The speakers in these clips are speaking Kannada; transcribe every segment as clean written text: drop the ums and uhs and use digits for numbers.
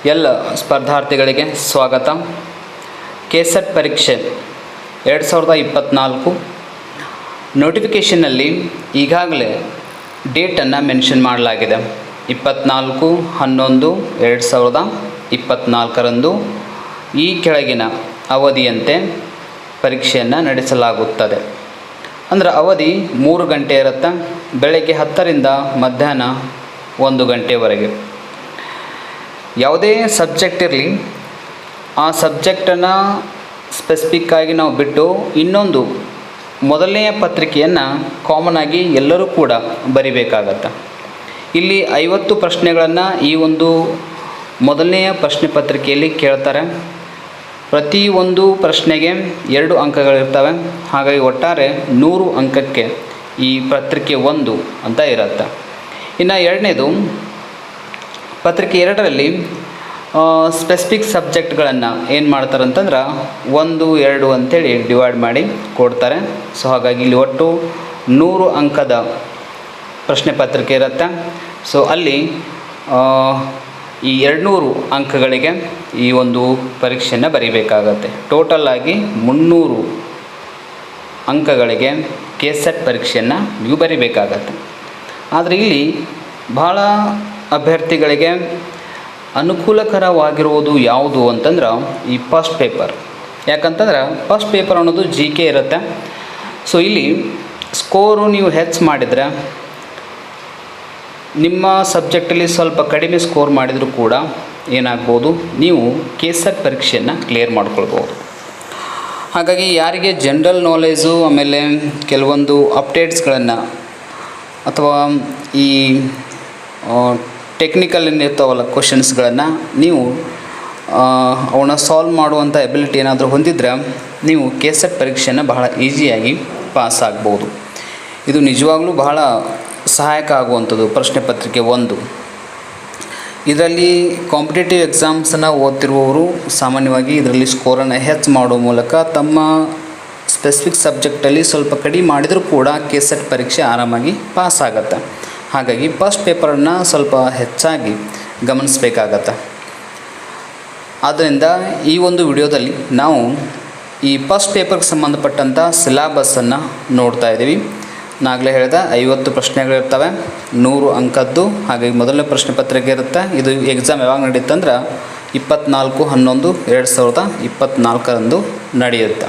ಎಲ್ಲ ಸ್ಪರ್ಧಾರ್ಥಿಗಳಿಗೆ ಸ್ವಾಗತ. ಕೆಸೆಟ್ ಪರೀಕ್ಷೆ 2024 ನೋಟಿಫಿಕೇಷನ್ನಲ್ಲಿ ಈಗಾಗಲೇ ಡೇಟನ್ನು ಮೆನ್ಷನ್ ಮಾಡಲಾಗಿದೆ. 24/11/2024 ಈ ಕೆಳಗಿನ ಅವಧಿಯಂತೆ ಪರೀಕ್ಷೆಯನ್ನು ನಡೆಸಲಾಗುತ್ತದೆ. ಅಂದರೆ ಅವಧಿ 3 ಗಂಟೆ ಇರುತ್ತೆ. ಬೆಳಗ್ಗೆ 10ರಿಂದ ಮಧ್ಯಾಹ್ನ 1 ಗಂಟೆವರೆಗೆ. ಯಾವುದೇ ಸಬ್ಜೆಕ್ಟ್ ಇರಲಿ, ಆ ಸಬ್ಜೆಕ್ಟನ್ನು ಸ್ಪೆಸಿಫಿಕ್ಕಾಗಿ ನಾವು ಬಿಟ್ಟು ಇನ್ನೊಂದು ಮೊದಲನೆಯ ಪತ್ರಿಕೆಯನ್ನು ಕಾಮನಾಗಿ ಎಲ್ಲರೂ ಕೂಡ ಬರಿಬೇಕಾಗತ್ತೆ. ಇಲ್ಲಿ 50 ಪ್ರಶ್ನೆಗಳನ್ನು ಈ ಒಂದು ಮೊದಲನೆಯ ಪ್ರಶ್ನೆ ಪತ್ರಿಕೆಯಲ್ಲಿ ಕೇಳ್ತಾರೆ. ಪ್ರತಿ ಒಂದು ಪ್ರಶ್ನೆಗೆ 2 ಅಂಕಗಳಿರ್ತವೆ. ಹಾಗಾಗಿ ಒಟ್ಟಾರೆ 100 ಅಂಕಕ್ಕೆ ಈ ಪತ್ರಿಕೆ 1 ಅಂತ ಇರುತ್ತೆ. ಇನ್ನು ಎರಡನೇದು ಪತ್ರಿಕೆ 2ರಲ್ಲಿ ಸ್ಪೆಸಿಫಿಕ್ ಸಬ್ಜೆಕ್ಟ್ಗಳನ್ನು ಏನು ಮಾಡ್ತಾರೆ ಅಂತಂದ್ರೆ 1, 2 ಅಂಥೇಳಿ ಡಿವೈಡ್ ಮಾಡಿ ಕೊಡ್ತಾರೆ. ಸೊ ಹಾಗಾಗಿ ಇಲ್ಲಿ ಒಟ್ಟು 100 ಅಂಕದ ಪ್ರಶ್ನೆ ಪತ್ರಿಕೆ ಇರುತ್ತೆ. ಸೊ ಅಲ್ಲಿ ಈ 200 ಅಂಕಗಳಿಗೆ ಈ ಒಂದು ಪರೀಕ್ಷೆಯನ್ನು ಬರೀಬೇಕಾಗತ್ತೆ. ಟೋಟಲ್ಲಾಗಿ 300 ಅಂಕಗಳಿಗೆ ಕೆಸೆಟ್ ಪರೀಕ್ಷೆಯನ್ನು ನೀವು ಬರೀಬೇಕಾಗತ್ತೆ. ಆದರೆ ಇಲ್ಲಿ ಭಾಳ ಅಭ್ಯರ್ಥಿಗಳಿಗೆ ಅನುಕೂಲಕರವಾಗಿರುವುದು ಯಾವುದು ಅಂತಂದ್ರೆ ಈ ಫಸ್ಟ್ ಪೇಪರ್. ಯಾಕಂತಂದ್ರೆ ಫಸ್ಟ್ ಪೇಪರ್ ಅನ್ನೋದು GK ಇರುತ್ತೆ. ಸೊ ಇಲ್ಲಿ ಸ್ಕೋರು ನೀವು ಹೆಚ್ಚು ಮಾಡಿದರೆ, ನಿಮ್ಮ ಸಬ್ಜೆಕ್ಟಲ್ಲಿ ಸ್ವಲ್ಪ ಕಡಿಮೆ ಸ್ಕೋರ್ ಮಾಡಿದರೂ ಕೂಡ ಏನಾಗ್ಬೋದು, ನೀವು ಕೆಸೆಟ್ ಪರೀಕ್ಷೆಯನ್ನು ಕ್ಲಿಯರ್ ಮಾಡ್ಕೊಳ್ಬೋದು. ಹಾಗಾಗಿ ಯಾರಿಗೆ ಜನರಲ್ ನಾಲೆಜು ಆಮೇಲೆ ಕೆಲವೊಂದು ಅಪ್ಡೇಟ್ಸ್ಗಳನ್ನು ಅಥವಾ ಈ ಟೆಕ್ನಿಕಲ್ ಏನಿರ್ತಾವಲ್ಲ ಕ್ವಶನ್ಸ್ಗಳನ್ನು ನೀವು ಅವನ್ನ ಸಾಲ್ವ್ ಮಾಡುವಂಥ ಎಬಿಲಿಟಿ ಏನಾದರೂ ಹೊಂದಿದ್ರೆ ನೀವು ಕೆಸೆಟ್ ಪರೀಕ್ಷೆಯನ್ನು ಬಹಳ ಈಸಿಯಾಗಿ ಪಾಸ್ ಆಗ್ಬೋದು. ಇದು ನಿಜವಾಗ್ಲೂ ಬಹಳ ಸಹಾಯಕ ಆಗುವಂಥದ್ದು ಪ್ರಶ್ನೆ ಪತ್ರಿಕೆ 1. ಇದರಲ್ಲಿ ಕಾಂಪಿಟೇಟಿವ್ ಎಕ್ಸಾಮ್ಸನ್ನು ಓದ್ತಿರುವವರು ಸಾಮಾನ್ಯವಾಗಿ ಇದರಲ್ಲಿ ಸ್ಕೋರನ್ನು ಹೆಚ್ಚು ಮಾಡುವ ಮೂಲಕ ತಮ್ಮ ಸ್ಪೆಸಿಫಿಕ್ ಸಬ್ಜೆಕ್ಟಲ್ಲಿ ಸ್ವಲ್ಪ ಕಡಿಮೆ ಮಾಡಿದರೂ ಕೂಡ ಕೆಸೆಟ್ ಪರೀಕ್ಷೆ ಆರಾಮಾಗಿ ಪಾಸ್ ಆಗುತ್ತೆ. ಹಾಗಾಗಿ ಫಸ್ಟ್ ಪೇಪರನ್ನು ಸ್ವಲ್ಪ ಹೆಚ್ಚಾಗಿ ಗಮನಿಸಬೇಕಾಗತ್ತೆ. ಆದ್ದರಿಂದ ಈ ಒಂದು ವಿಡಿಯೋದಲ್ಲಿ ನಾವು ಈ ಫಸ್ಟ್ ಪೇಪರ್ಗೆ ಸಂಬಂಧಪಟ್ಟಂಥ ಸಿಲೆಬಸ್ಸನ್ನು ನೋಡ್ತಾ ಇದ್ದೀವಿ. ನಾಗಲೇ ಹೇಳಿದ 50 ಪ್ರಶ್ನೆಗಳಿರ್ತವೆ, 100 ಅಂಕದ್ದು. ಹಾಗಾಗಿ ಮೊದಲನೇ ಪ್ರಶ್ನೆ ಪತ್ರಿಕೆ ಇರುತ್ತೆ. ಇದು ಎಕ್ಸಾಮ್ ಯಾವಾಗ ನಡೆಯುತ್ತಂದ್ರೆ 24/11/2024 ನಡೆಯುತ್ತೆ.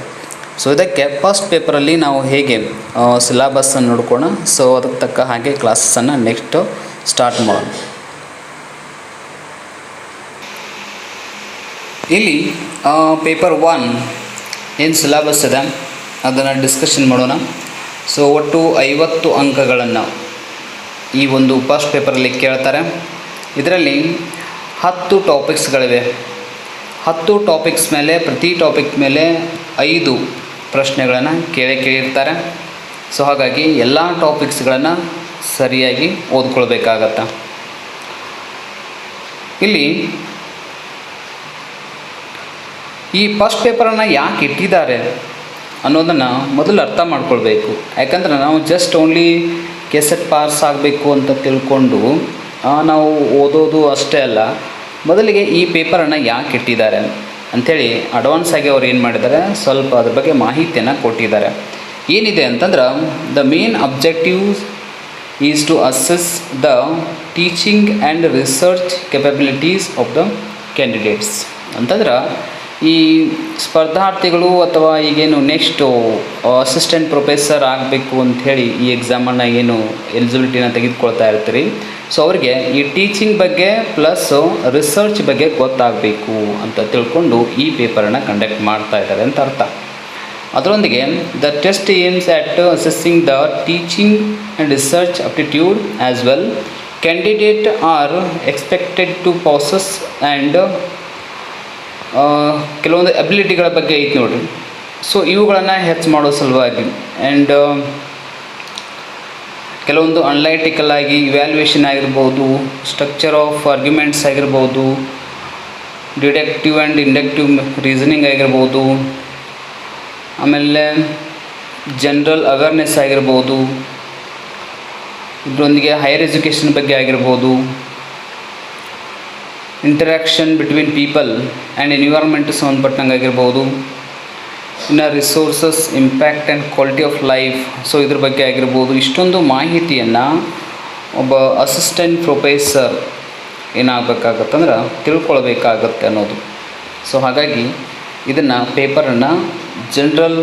ಸೊ ಇದಕ್ಕೆ ಫಸ್ಟ್ ಪೇಪರಲ್ಲಿ ನಾವು ಹೇಗೆ ಸಿಲೆಬಸ್ಸನ್ನು ನೋಡ್ಕೋಣ. ಸೊ ಅದಕ್ಕೆ ತಕ್ಕ ಹಾಗೆ ಕ್ಲಾಸಸ್ಸನ್ನು ನೆಕ್ಸ್ಟು ಸ್ಟಾರ್ಟ್ ಮಾಡೋಣ. ಇಲ್ಲಿ ಪೇಪರ್ 1 ಏನು ಸಿಲೆಬಸ್ ಇದೆ ಅದನ್ನು ಡಿಸ್ಕಷನ್ ಮಾಡೋಣ. ಸೊ ಒಟ್ಟು 50 ಅಂಕಗಳನ್ನು ಈ ಒಂದು ಫಸ್ಟ್ ಪೇಪರಲ್ಲಿ ಕೇಳ್ತಾರೆ. ಇದರಲ್ಲಿ 10 ಟಾಪಿಕ್ಸ್ಗಳಿವೆ. 10 ಟಾಪಿಕ್ಸ್ ಮೇಲೆ ಪ್ರತಿ ಟಾಪಿಕ್ ಮೇಲೆ 5 ಪ್ರಶ್ನೆಗಳನ್ನು ಕೇಳಿರ್ತಾರೆ. ಸೊ ಹಾಗಾಗಿ ಎಲ್ಲ ಟಾಪಿಕ್ಸ್ಗಳನ್ನು ಸರಿಯಾಗಿ ಓದ್ಕೊಳ್ಬೇಕಾಗತ್ತೆ. ಇಲ್ಲಿ ಈ ಫಸ್ಟ್ ಪೇಪರನ್ನು ಯಾಕೆ ಇಟ್ಟಿದ್ದಾರೆ ಅನ್ನೋದನ್ನು ಮೊದಲು ಅರ್ಥ ಮಾಡ್ಕೊಳ್ಬೇಕು. ಯಾಕಂದ್ರೆ ನಾವು ಜಸ್ಟ್ ಓನ್ಲಿ ಕೆಸೆಟ್ ಪಾಸ್ ಆಗಬೇಕು ಅಂತ ತಿಳ್ಕೊಂಡು ನಾವು ಓದೋದು ಅಷ್ಟೇ ಅಲ್ಲ, ಮೊದಲಿಗೆ ಈ ಪೇಪರನ್ನು ಯಾಕೆ ಇಟ್ಟಿದ್ದಾರೆ ಅಂಥೇಳಿ ಅಡ್ವಾನ್ಸ್ ಆಗಿ ಅವ್ರು ಏನು ಮಾಡಿದ್ದಾರೆ, ಸ್ವಲ್ಪ ಅದ್ರ ಬಗ್ಗೆ ಮಾಹಿತಿಯನ್ನು ಕೊಟ್ಟಿದ್ದಾರೆ. ಏನಿದೆ ಅಂತಂದ್ರೆ the main objectives is to assess the teaching and research capabilities of the candidates. ಅಂತಂದ್ರೆ ಈ ಸ್ಪರ್ಧಾರ್ಥಿಗಳು ಅಥವಾ ಈಗೇನು ನೆಕ್ಸ್ಟು ಅಸಿಸ್ಟೆಂಟ್ ಪ್ರೊಫೆಸರ್ ಆಗಬೇಕು ಅಂಥೇಳಿ ಈ ಎಕ್ಸಾಮನ್ನು ಏನು ಎಲಿಜಿಬಿಲಿಟಿನ ತೆಗೆದುಕೊಳ್ತಾ ಇರ್ತೀರಿ. ಸೊ ಅವರಿಗೆ ಈ ಟೀಚಿಂಗ್ ಬಗ್ಗೆ ಪ್ಲಸ್ ರಿಸರ್ಚ್ ಬಗ್ಗೆ ಗೊತ್ತಾಗಬೇಕು ಅಂತ ತಿಳ್ಕೊಂಡು ಈ ಪೇಪರನ್ನು ಕಂಡಕ್ಟ್ ಮಾಡ್ತಾ ಇದ್ದಾರೆ ಅಂತ ಅರ್ಥ. ಅದರೊಂದಿಗೆ the test aims at assessing the teaching and research aptitude as well. Candidate are expected to possess and ಕೆಲವೊಂದು ಅಬಿಲಿಟಿಗಳ ಬಗ್ಗೆ ಐತೆ ನೋಡಿರಿ. ಸೊ ಇವುಗಳನ್ನು ಹೆಚ್ಚು ಮಾಡೋ ಸಲುವಾಗಿ ಆ್ಯಂಡ್ ಕೆಲವೊಂದು ಅನಲೈಟಿಕಲ್ ಆಗಿ ಇವ್ಯಾಲ್ಯೂಯೇಷನ್ ಆಗಿರ್ಬೋದು, ಸ್ಟ್ರಕ್ಚರ್ ಆಫ್ ಆರ್ಗ್ಯುಮೆಂಟ್ಸ್ ಆಗಿರ್ಬೋದು, ಡಿಡಕ್ಟಿವ್ ಆ್ಯಂಡ್ ಇಂಡಕ್ಟಿವ್ ರೀಸನಿಂಗ್ ಆಗಿರ್ಬೋದು, ಆಮೇಲೆ ಜನರಲ್ ಅವೇರ್ನೆಸ್ ಆಗಿರ್ಬೋದು, ಇದರೊಂದಿಗೆ ಹೈಯರ್ ಎಜುಕೇಷನ್ ಬಗ್ಗೆ ಆಗಿರ್ಬೋದು, interaction between people and environment ಸಂಬಂಧಪಟ್ಟಂಗೆ ಆಗಿರ್ಬೋದು. ಇನ್ನು resources impact and quality of life, so ಇದ್ರ ಬಗ್ಗೆ ಆಗಿರ್ಬೋದು. ಇಷ್ಟೊಂದು ಮಾಹಿತಿಯನ್ನು ಒಬ್ಬ ಅಸಿಸ್ಟೆಂಟ್ ಪ್ರೊಫೆಸರ್ ಏನಾಗಬೇಕಾಗತ್ತಂದ್ರೆ ತಿಳ್ಕೊಳ್ಬೇಕಾಗತ್ತೆ ಅನ್ನೋದು. ಸೊ ಹಾಗಾಗಿ ಇದನ್ನು ಪೇಪರನ್ನು ಜನರಲ್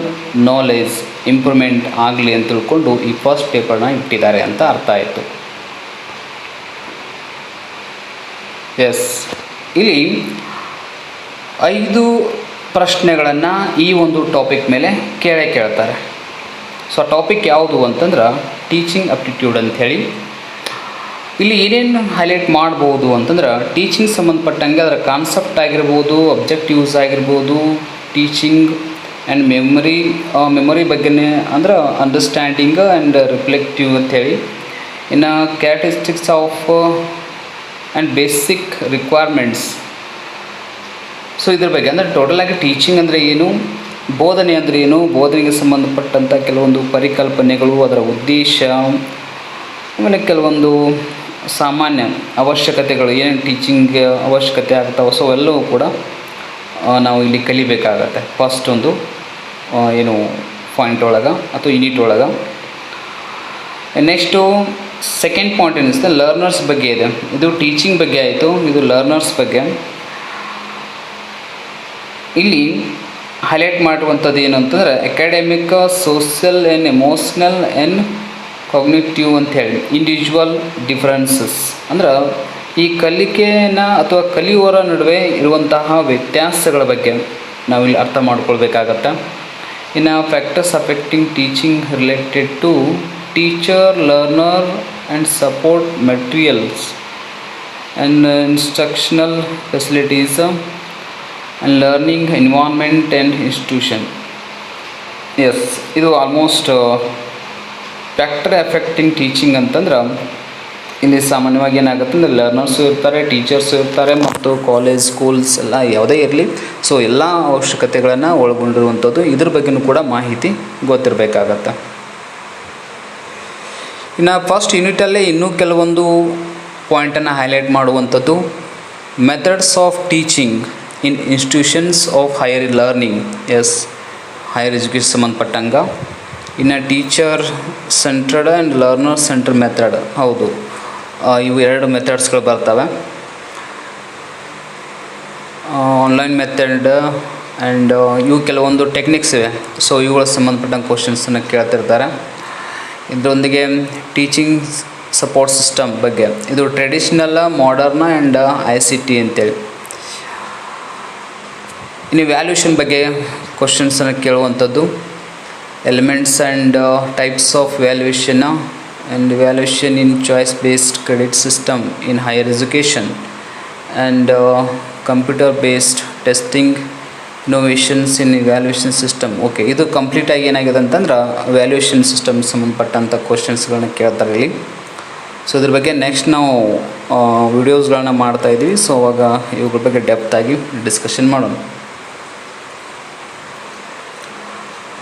ನಾಲೆಜ್ ಇಂಪ್ರೂವ್ಮೆಂಟ್ ಆಗಲಿ ಅಂತ ತಿಳ್ಕೊಂಡು ಈ ಫಸ್ಟ್ ಪೇಪರ್ನ ಇಟ್ಟಿದ್ದಾರೆ ಅಂತ ಅರ್ಥ ಆಯಿತು. ಎಸ್, ಇಲ್ಲಿ 5 ಪ್ರಶ್ನೆಗಳನ್ನು ಈ ಒಂದು ಟಾಪಿಕ್ ಮೇಲೆ ಕೇಳ್ತಾರೆ. ಸೊ ಟಾಪಿಕ್ ಯಾವುದು ಅಂತಂದ್ರೆ ಟೀಚಿಂಗ್ ಅಪ್ಟಿಟ್ಯೂಡ್ ಅಂಥೇಳಿ. ಇಲ್ಲಿ ಏನೇನು ಹೈಲೈಟ್ ಮಾಡ್ಬೋದು ಅಂತಂದ್ರೆ ಟೀಚಿಂಗ್ ಸಂಬಂಧಪಟ್ಟಂಗೆ ಅದರ ಕಾನ್ಸೆಪ್ಟ್ ಆಗಿರ್ಬೋದು, ಅಬ್ಜೆಕ್ಟಿವ್ಸ್ ಆಗಿರ್ಬೋದು, ಟೀಚಿಂಗ್ ಆ್ಯಂಡ್ ಮೆಮೊರಿ ಬಗ್ಗೆನೇ ಅಂದ್ರೆ ಅಂಡರ್ಸ್ಟ್ಯಾಂಡಿಂಗ್ ಆ್ಯಂಡ್ ರಿಫ್ಲೆಕ್ಟಿವ್ ಅಂಥೇಳಿ. ಇನ್ನು characteristics of and basic requirements. So ಇದ್ರ ಬಗ್ಗೆ ಅಂದರೆ ಟೋಟಲಾಗಿ ಟೀಚಿಂಗ್ ಅಂದರೆ ಏನು, ಬೋಧನೆ ಅಂದರೆ ಏನು, ಬೋಧನೆಗೆ ಸಂಬಂಧಪಟ್ಟಂಥ ಕೆಲವೊಂದು ಪರಿಕಲ್ಪನೆಗಳು, ಅದರ ಉದ್ದೇಶ, ಆಮೇಲೆ ಕೆಲವೊಂದು ಸಾಮಾನ್ಯ ಅವಶ್ಯಕತೆಗಳು, ಏನೇನು ಟೀಚಿಂಗ್ಗೆ ಅವಶ್ಯಕತೆ ಆಗ್ತಾವೆ, ಸೊ ಎಲ್ಲವೂ ಕೂಡ ನಾವು ಇಲ್ಲಿ ಕಲಿಬೇಕಾಗತ್ತೆ ಫಸ್ಟ್ ಒಂದು ಏನು ಪಾಯಿಂಟ್ ಒಳಗೆ ಅಥವಾ ಯೂನಿಟ್ ಒಳಗೆ. ನೆಕ್ಸ್ಟು ಸೆಕೆಂಡ್ ಪಾಯಿಂಟ್ ಏನಿಸ್ತದೆ ಲರ್ನರ್ಸ್ ಬಗ್ಗೆ ಇದೆ. ಇದು ಟೀಚಿಂಗ್ ಬಗ್ಗೆ ಆಯಿತು, ಇದು ಲರ್ನರ್ಸ್ ಬಗ್ಗೆ. ಇಲ್ಲಿ ಹೈಲೈಟ್ ಮಾಡುವಂಥದ್ದು ಏನು ಅಂತಂದರೆ academic, social and emotional and cognitive ಅಂಥೇಳಿ ಇಂಡಿವಿಜುವಲ್ ಡಿಫ್ರೆನ್ಸಸ್. ಅಂದ್ರೆ ಈ ಕಲಿಕೆಯನ್ನು ಅಥವಾ ಕಲಿಯುವವರ ನಡುವೆ ಇರುವಂತಹ ವ್ಯತ್ಯಾಸಗಳ ಬಗ್ಗೆ ನಾವಿಲ್ಲಿ ಅರ್ಥ ಮಾಡ್ಕೊಳ್ಬೇಕಾಗತ್ತೆ. ಇನ್ನು factors affecting teaching related to teacher, learner and support materials and instructional facilities and learning environment and institution. Yes, ಇದು ಆಲ್ಮೋಸ್ಟ್ ಫ್ಯಾಕ್ಟರ್ ಎಫೆಕ್ಟಿಂಗ್ ಟೀಚಿಂಗ್ ಅಂತಂದ್ರೆ ಇಲ್ಲಿ ಸಾಮಾನ್ಯವಾಗಿ ಏನಾಗುತ್ತೆ ಅಂದರೆ ಲರ್ನರ್ಸು ಇರ್ತಾರೆ, ಟೀಚರ್ಸು ಇರ್ತಾರೆ, ಮತ್ತು ಕಾಲೇಜ್, ಸ್ಕೂಲ್ಸ್ ಎಲ್ಲ ಯಾವುದೇ ಇರಲಿ, ಸೊ ಎಲ್ಲ ಅವಶ್ಯಕತೆಗಳನ್ನು ಒಳಗೊಂಡಿರುವಂಥದ್ದು. ಇದ್ರ ಬಗ್ಗೆಯೂ ಕೂಡ ಮಾಹಿತಿ ಗೊತ್ತಿರಬೇಕಾಗತ್ತೆ. ಇನ್ನು ಫಸ್ಟ್ ಯೂನಿಟಲ್ಲೇ ಇನ್ನೂ ಕೆಲವೊಂದು ಪಾಯಿಂಟನ್ನು ಹೈಲೈಟ್ ಮಾಡುವಂಥದ್ದು methods of teaching in institutions of higher learning. Yes, higher education ಸಂಬಂಧಪಟ್ಟಂಗೆ. ಇನ್ನು teacher centred and learner centre method. ಹೌದು, ಇವು 2 ಮೆಥಡ್ಸ್ಗಳು ಬರ್ತವೆ. ಆನ್ಲೈನ್ ಮೆಥಡ್ ಆ್ಯಂಡ್ ಇವು ಕೆಲವೊಂದು ಟೆಕ್ನಿಕ್ಸ್ ಇವೆ. ಸೊ ಇವುಗಳಿಗೆ ಸಂಬಂಧಪಟ್ಟಂಗೆ ಕ್ವಶನ್ಸನ್ನು ಕೇಳ್ತಿರ್ತಾರೆ. ಇದರೊಂದಿಗೆ ಟೀಚಿಂಗ್ ಸಪೋರ್ಟ್ ಸಿಸ್ಟಮ್ ಬಗ್ಗೆ, ಇದು ಟ್ರೆಡಿಷ್ನಲ್, ಮಾಡರ್ನ್ ಆ್ಯಂಡ್ ICT ಅಂತೇಳಿ. ಇನ್ನು ವ್ಯಾಲ್ಯೂಷನ್ ಬಗ್ಗೆ ಕ್ವಶನ್ಸನ್ನು ಕೇಳುವಂಥದ್ದು, elements and types of evaluation and evaluation in choice based credit system in higher education and computer based testing innovations in evaluation system. Okay, ಇದು ಕಂಪ್ಲೀಟಾಗಿ ಏನಾಗಿದೆ ಅಂತಂದ್ರೆ ವ್ಯಾಲ್ಯೂಷನ್ ಸಿಸ್ಟಮ್ ಸಂಬಂಧಪಟ್ಟಂಥ ಕ್ವಶನ್ಸ್ಗಳನ್ನ ಕೇಳ್ತಾರೆ ಇಲ್ಲಿ. ಸೊ ಇದ್ರ ಬಗ್ಗೆ ನೆಕ್ಸ್ಟ್ ನಾವು ವಿಡಿಯೋಸ್ಗಳನ್ನ ಮಾಡ್ತಾಯಿದ್ವಿ. ಸೊ ಅವಾಗ ಇವ್ರ ಬಗ್ಗೆ ಡೆಪ್ತಾಗಿ ಡಿಸ್ಕಷನ್ ಮಾಡೋಣ.